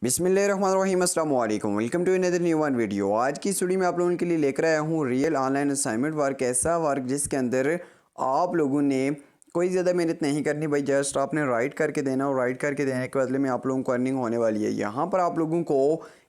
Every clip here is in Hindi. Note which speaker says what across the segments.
Speaker 1: बिस्मिल्लाहिर्रहमानिर्रहीम, अस्सलाम वालेकुम। Welcome to another new one video. आज की स्टूडियो में आप लोगों के लिए लेकर आया हूँ रियल ऑनलाइन असाइनमेंट वर्क। ऐसा वर्क जिसके अंदर आप लोगों ने कोई ज़्यादा मेहनत नहीं करनी भाई, जस्ट आपने राइट करके देना और राइट करके देने के बदले में आप लोगों को अर्निंग होने वाली है। यहाँ पर आप लोगों को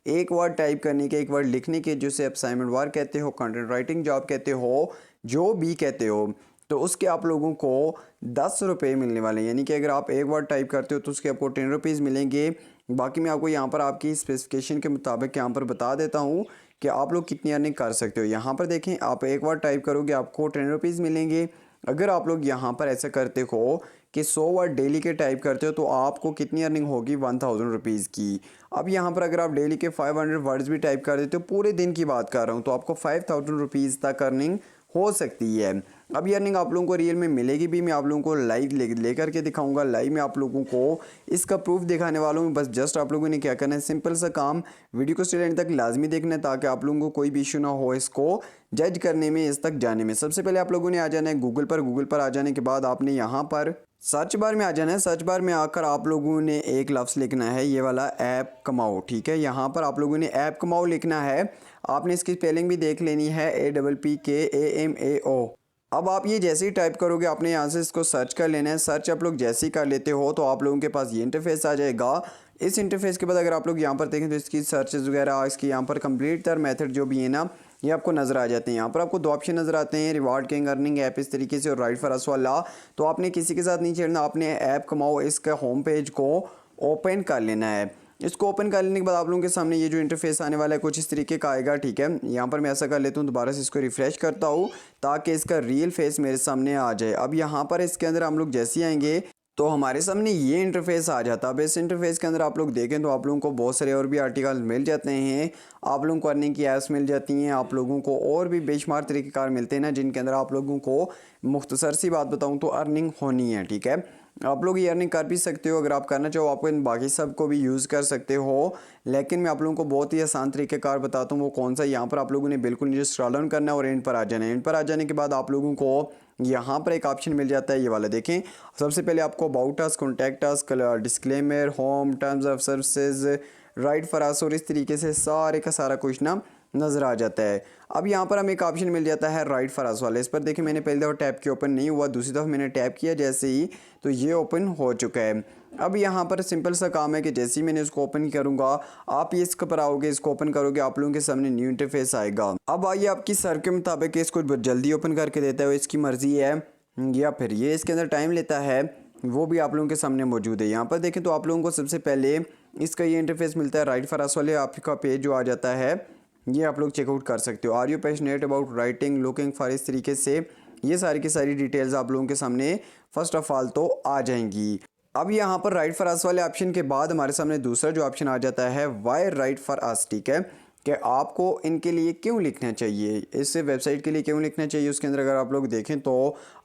Speaker 1: एक वर्ड टाइप करने के, एक वर्ड लिखने के, जिसे असाइनमेंट वर्क कहते हो, कंटेंट राइटिंग जॉब कहते हो, जो भी कहते हो, तो उसके आप लोगों को 10 रुपये मिलने वाले हैं। यानी कि अगर आप एक वर्ड टाइप करते हो तो उसके आपको 10 रुपीज़ मिलेंगे। बाकी मैं आपको यहाँ पर आपकी स्पेसिफिकेशन के मुताबिक यहाँ पर बता देता हूँ कि आप लोग कितनी अर्निंग कर सकते हो। यहाँ पर देखें, आप एक वर्ड टाइप करोगे आपको 10 रुपीज़ मिलेंगे। अगर आप लोग यहाँ पर ऐसा करते हो कि 100 वर्ड डेली के टाइप करते हो तो आपको कितनी अर्निंग होगी, 1000 रुपीज़ की। अब यहाँ पर अगर आप डेली के 500 वर्ड्स भी टाइप कर देते हो, पूरे दिन की बात कर रहा हूँ, तो आपको 5000 रुपीज़ तक अर्निंग हो सकती है। अब ये अर्निंग आप लोगों को रियल में मिलेगी भी। मैं आप लोगों को लाइव ले करके दिखाऊंगा। लाइव में आप लोगों को इसका प्रूफ दिखाने वाला हूँ। बस जस्ट आप लोगों ने क्या करना है, सिंपल सा काम, वीडियो को स्टिल एंड तक लाजमी देखना है ताकि आप लोगों को कोई भी इशू ना हो इसको जज करने में, इस तक जाने में। सबसे पहले आप लोगों ने आ जाना है गूगल पर। गूगल पर आ जाने के बाद आपने यहाँ पर सर्च बार में आ जाना है। सर्च बार में आकर आप लोगों ने एक लफ्ज़ लिखना है, ये वाला ऐप कमाओ। ठीक है, यहाँ पर आप लोगों ने ऐप कमाओ लिखना है। आपने इसकी स्पेलिंग भी देख लेनी है, APPKAMAO। अब आप ये जैसे ही टाइप करोगे, आपने यहाँ से इसको सर्च कर लेना है। सर्च आप लोग जैसे ही कर लेते हो तो आप लोगों के पास ये इंटरफेस आ जाएगा। इस इंटरफेस के बाद अगर आप लोग यहाँ पर देखें तो इसकी सर्चेज वगैरह, इसकी यहाँ पर कंप्लीट तर मेथड जो भी है ना, ये आपको नज़र आ जाते हैं। यहाँ पर आपको दो ऑप्शन नज़र आते हैं, रिवार्ड किंग, अर्निंग ऐप, इस तरीके से, और राइट फॉर अस वाला। तो आपने किसी के साथ नहीं छेड़ना, आपने ऐप कमाओ इसका होम पेज को ओपन कर लेना है। इसको ओपन कर लेने के बाद आप लोगों के सामने ये जो इंटरफेस आने वाला है कुछ इस तरीके का आएगा। ठीक है, यहाँ पर मैं ऐसा कर लेता हूँ, दोबारा से इसको रिफ़्रेश करता हूँ ताकि इसका रियल फेस मेरे सामने आ जाए। अब यहाँ पर इसके अंदर हम लोग जैसे ही आएंगे तो हमारे सामने ये इंटरफेस आ जाता है। अब इस इंटरफेस के अंदर आप लोग देखें तो आप लोगों को बहुत सारे और भी आर्टिकल मिल जाते हैं, आप लोगों को अर्निंग की ऐप्स मिल जाती हैं, आप लोगों को और भी बेशुमार तरीक़ेकार मिलते हैं ना, जिनके अंदर आप लोगों को मुख्तसर सी बात बताऊं तो अर्निंग होनी है। ठीक है, आप लोग ये अर्निंग कर भी सकते हो, अगर आप करना चाहो आपको इन बाकी सब को भी यूज़ कर सकते हो। लेकिन मैं आप लोगों को बहुत ही आसान तरीक़ेकार बताता हूँ, वो कौन सा। यहाँ पर आप लोगों ने बिल्कुल नीचे स्क्रॉल डाउन करना है और एंड पर आ जाना है। एंड पर आ जाने के बाद आप लोगों को यहाँ पर एक ऑप्शन मिल जाता है, ये वाला देखें। सबसे पहले आपको about us, contact us, disclaimer, home, terms of services, right for us, और इस तरीके से सारे का सारा कुछ ना नज़र आ जाता है। अब यहाँ पर हमें एक ऑप्शन मिल जाता है राइट फॉर अस वाले। इस पर देखिए, मैंने पहली दफ़ा टैप किया, ओपन नहीं हुआ। दूसरी दफ़ा मैंने टैप किया जैसे ही, तो ये ओपन हो चुका है। अब यहाँ पर सिंपल सा काम है कि जैसे ही मैंने इसको ओपन करूँगा, आप ये इसके पर आओगे, इसको ओपन करोगे, आप लोगों के सामने न्यू इंटरफेस आएगा। अब आइए आपकी सर के मुताबिक इसको जल्दी ओपन करके देता है, इसकी मर्ज़ी है, या फिर ये इसके अंदर टाइम लेता है, वो भी आप लोगों के सामने मौजूद है। यहाँ पर देखें तो आप लोगों को सबसे पहले इसका ये इंटरफेस मिलता है, राइट फॉर अस वाले। आपका पेज जो आ जाता है ये आप लोग चेकआउट कर सकते हो। Are you passionate about writing, looking for, इस तरीके से ये सारी की सारी डिटेल्स आप लोगों के सामने फर्स्ट ऑफ ऑल तो आ जाएंगी। अब यहाँ पर राइट फॉर अस वाले ऑप्शन के बाद हमारे सामने दूसरा जो ऑप्शन आ जाता है, वाई राइट फॉर अस। ठीक है, कि आपको इनके लिए क्यों लिखना चाहिए, इस वेबसाइट के लिए क्यों लिखना चाहिए। उसके अंदर अगर आप लोग देखें तो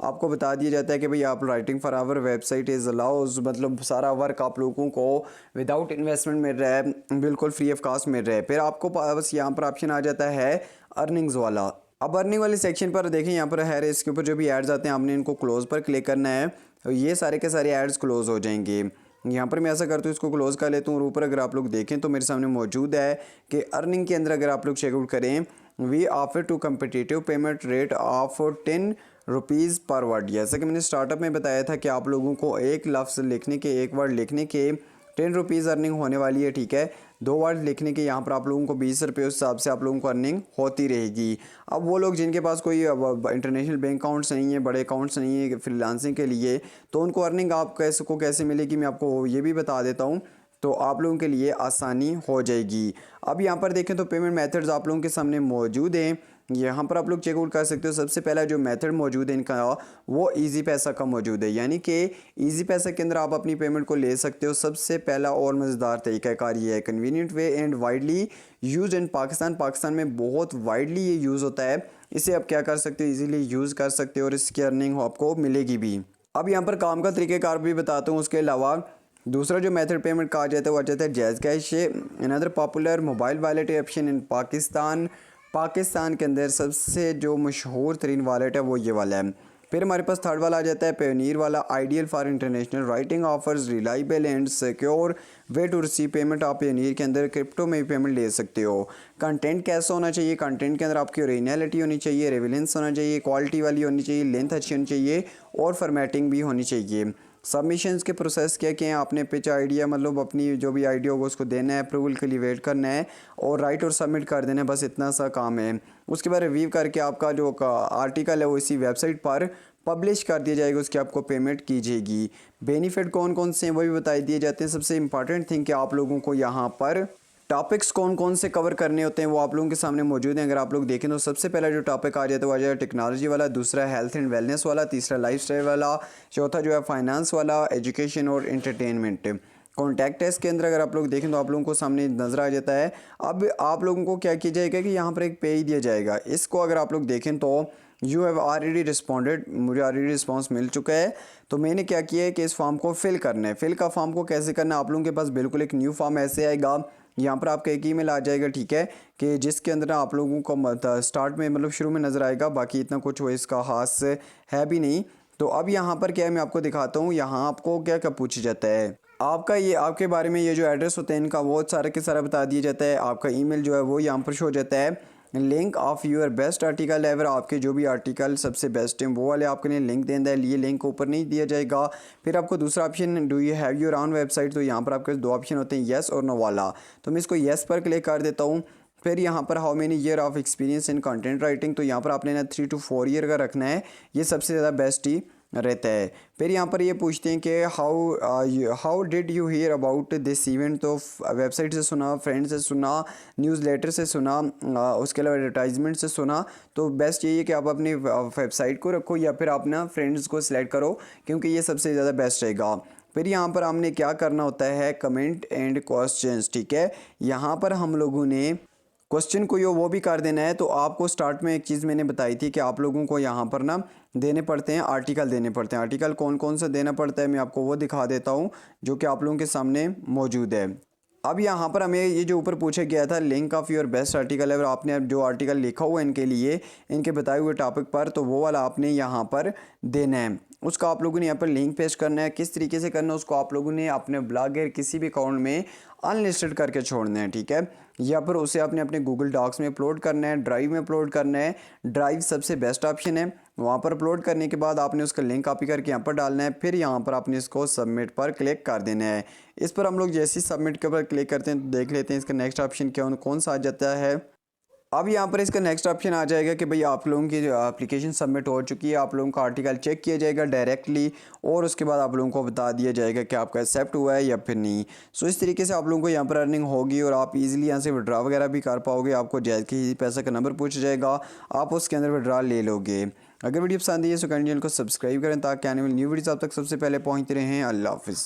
Speaker 1: आपको बता दिया जाता है कि भाई आप writing for our website is allows, मतलब सारा वर्क आप लोगों को विदाउट इन्वेस्टमेंट मिल रहा है, बिल्कुल फ्री ऑफ कॉस्ट मिल रहा है। फिर आपको बस यहाँ पर ऑप्शन आ जाता है अर्निंग्स वाला। अब अर्निंग वाले सेक्शन पर देखें, यहाँ पर है, इसके ऊपर जो भी एड्स आते हैं आपने इनको क्लोज़ पर क्लिक करना है, तो ये सारे के सारे एड्स क्लोज़ हो जाएंगे। यहाँ पर मैं ऐसा करता हूँ, इसको क्लोज़ कर लेता हूँ। और ऊपर अगर आप लोग देखें तो मेरे सामने मौजूद है कि अर्निंग के अंदर अगर आप लोग चेकआउट करें, we offer to competitive payment rate of 10 rupees per word. जैसा कि मैंने स्टार्टअप में बताया था कि आप लोगों को एक लफ्ज़ लिखने के, एक वर्ड लिखने के 10 रुपीज़ अर्निंग होने वाली है। ठीक है, 2 वर्ड लिखने के यहाँ पर आप लोगों को 20 रुपये, उस हिसाब से आप लोगों को अर्निंग होती रहेगी। अब वो लोग जिनके पास कोई इंटरनेशनल बैंक अकाउंट्स नहीं है, बड़े अकाउंट्स नहीं है फ्रीलांसिंग के लिए, तो उनको अर्निंग आप कैसे मिलेगी, मैं आपको ये भी बता देता हूँ, तो आप लोगों के लिए आसानी हो जाएगी। अब यहाँ पर देखें तो पेमेंट मेथड्स आप लोगों के सामने मौजूद हैं। यहाँ पर आप लोग चेकआउट कर सकते हो। सबसे पहला जो मेथड मौजूद है इनका, वो इजी पैसा का मौजूद है। यानी कि इजी पैसा के अंदर आप अपनी पेमेंट को ले सकते हो। सबसे पहला और मज़ेदार तरीक़ाकार ये है, convenient way and widely use in Pakistan. Pakistan में बहुत वाइडली ये यूज़ होता है। इसे आप क्या कर सकते हो, ईज़िली यूज़ कर सकते हो और इसकी अर्निंग आपको मिलेगी भी। अब यहाँ पर काम का तरीक़ाकार भी बताता हूँ। उसके अलावा दूसरा जो मेथड पेमेंट का आ जाता है वो आ जाता है jazz cash. Another popular mobile wallet option in Pakistan. Pakistan के अंदर सबसे जो मशहूर तरीन वॉलेट है वो ये वाला है। फिर हमारे पास थर्ड वाला आ जाता है पेयोनियर वाला, ideal for international writing offers, reliable and secure way to receive payment. आप पेयोनियर के अंदर क्रिप्टो में भी पेमेंट ले सकते हो। कंटेंट कैसा होना चाहिए, कंटेंट के अंदर आपकी ओरिजिनलिटी होनी चाहिए, रेविलेंस होना चाहिए, क्वालिटी वाली होनी चाहिए, लेंथ अच्छी होनी चाहिए और फॉर्मेटिंग भी होनी चाहिए। सबमिशंस के प्रोसेस क्या क्या हैं, आपने पिच आइडिया मतलब अपनी जो भी आइडिया होगा उसको देना है, अप्रूवल के लिए वेट करना है और राइट और सबमिट कर देना है, बस इतना सा काम है। उसके बाद रिव्यू करके आपका जो आर्टिकल है वो इसी वेबसाइट पर पब्लिश कर दिया जाएगा, उसकी आपको पेमेंट की जाएगी। बेनिफिट कौन कौन से हैं वो भी बता दिए जाते हैं। सबसे इंपॉर्टेंट थिंग कि आप लोगों को यहाँ पर टॉपिक्स कौन कौन से कवर करने होते हैं वो आप लोगों के सामने मौजूद हैं। अगर आप लोग देखें तो सबसे पहला जो टॉपिक आ जाता है वो आ जाएगा टेक्नोलॉजी वाला, दूसरा हेल्थ एंड वेलनेस वाला, तीसरा लाइफस्टाइल वाला, चौथा जो है फाइनेंस वाला, एजुकेशन और एंटरटेनमेंट। कॉन्टैक्ट टेस्ट के अंदर अगर आप लोग देखें तो आप लोगों को सामने नज़र आ जाता है। अब आप लोगों को क्या किया जाएगा कि यहाँ पर एक पेज दिया जाएगा, इसको अगर आप लोग देखें तो यू हैव ऑलरेडी रिस्पॉन्डेड, मुझे ऑलरेडी रिस्पॉन्स मिल चुका है। तो मैंने क्या किया है कि इस फॉर्म को फिल करना है। फिल का फॉर्म को कैसे करना है, आप लोगों के पास बिल्कुल एक न्यू फॉर्म ऐसे आएगा, यहाँ पर आपका एक ईमेल आ जाएगा, ठीक है, कि जिसके अंदर आप लोगों को स्टार्ट में मतलब शुरू में नज़र आएगा, बाकी इतना कुछ वो इसका खास है भी नहीं। तो अब यहाँ पर क्या है मैं आपको दिखाता हूँ। यहाँ आपको क्या क्या पूछा जाता है, आपका ये आपके बारे में ये जो एड्रेस होते हैं इनका वो सारा के सारा बता दिया जाता है। आपका ईमेल जो है वो यहाँ पर शो हो जाता है। Link of your best article ever, आपके जो भी आर्टिकल सबसे बेस्ट हैं वो वाले आपके लिए लिंक देना है, ये लिंक ऊपर नहीं दिया जाएगा। फिर आपको दूसरा option do you have your on website, तो यहाँ पर आपके दो ऑप्शन होते हैं, येस और नो वाला। तो मैं इसको येस पर क्लिक कर देता हूँ। फिर यहाँ पर how many year of experience in content writing, तो यहाँ पर आपने ना 3 to 4 ईयर का रखना है, ये सबसे ज़्यादा बेस्ट ही रहता है। फिर यहाँ पर ये पूछते हैं कि how did you here about this event, तो वेबसाइट से सुना, फ्रेंड से सुना, न्यूज़लेटर से सुना, उसके अलावा एडवर्टाइजमेंट से सुना। तो बेस्ट यही है कि आप अपनी वेबसाइट को रखो या फिर अपना फ्रेंड्स को सिलेक्ट करो, क्योंकि ये सबसे ज़्यादा बेस्ट रहेगा। फिर यहाँ पर हमने क्या करना होता है, कमेंट एंड क्वेश्चंस, ठीक है। यहाँ पर हम लोगों ने क्वेश्चन को वो भी कर देना है। तो आपको स्टार्ट में एक चीज़ मैंने बताई थी कि आप लोगों को यहाँ पर ना देने पड़ते हैं, आर्टिकल देने पड़ते हैं। आर्टिकल कौन कौन सा देना पड़ता है मैं आपको वो दिखा देता हूँ जो कि आप लोगों के सामने मौजूद है। अब यहाँ पर हमें ये जो ऊपर पूछा गया था link of your best article है, और आपने अब जो आर्टिकल लिखा हुआ है इनके लिए, इनके बताए हुए टॉपिक पर, तो वो वाला आपने यहाँ पर देना है। उसका आप लोगों ने यहाँ पर लिंक पेस्ट करना है। किस तरीके से करना है उसको आप लोगों ने अपने ब्लॉग या किसी भी अकाउंट में अनलिस्टेड करके छोड़ना है, ठीक है। या फिर उसे आपने अपने गूगल डॉक्स में अपलोड करना है, ड्राइव में अपलोड करना है। ड्राइव सबसे बेस्ट ऑप्शन है। वहाँ पर अपलोड करने के बाद आपने उसका लिंक कॉपी करके यहाँ पर डालना है। फिर यहाँ पर आपने इसको सबमिट पर क्लिक कर देना है। इस पर हम लोग जैसे ही सबमिट के ऊपर क्लिक करते हैं तो देख लेते हैं इसका नेक्स्ट ऑप्शन क्या कौन सा आ जाता है। अब यहाँ पर इसका नेक्स्ट ऑप्शन आ जाएगा कि भाई आप लोगों की एप्लीकेशन सबमिट हो चुकी है, आप लोगों का आर्टिकल चेक किया जाएगा डायरेक्टली, और उसके बाद आप लोगों को बता दिया जाएगा कि आपका एक्सेप्ट हुआ है या फिर नहीं। सो इस तरीके से आप लोगों को यहाँ पर अर्निंग होगी और आप इजीली यहाँ से विड्रा वगैरह भी कर पाओगे। आपको जायज़ के पैसा का नंबर पूछा जाएगा, आप उसके अंदर विड्रा ले लोगे। अगर वीडियो पसंद आई है तो चैनल को सब्सक्राइब करें ताकि आने वाली न्यू वीडियोस आप तक सबसे पहले पहुँचते रहें। अल्लाह हाफिज़।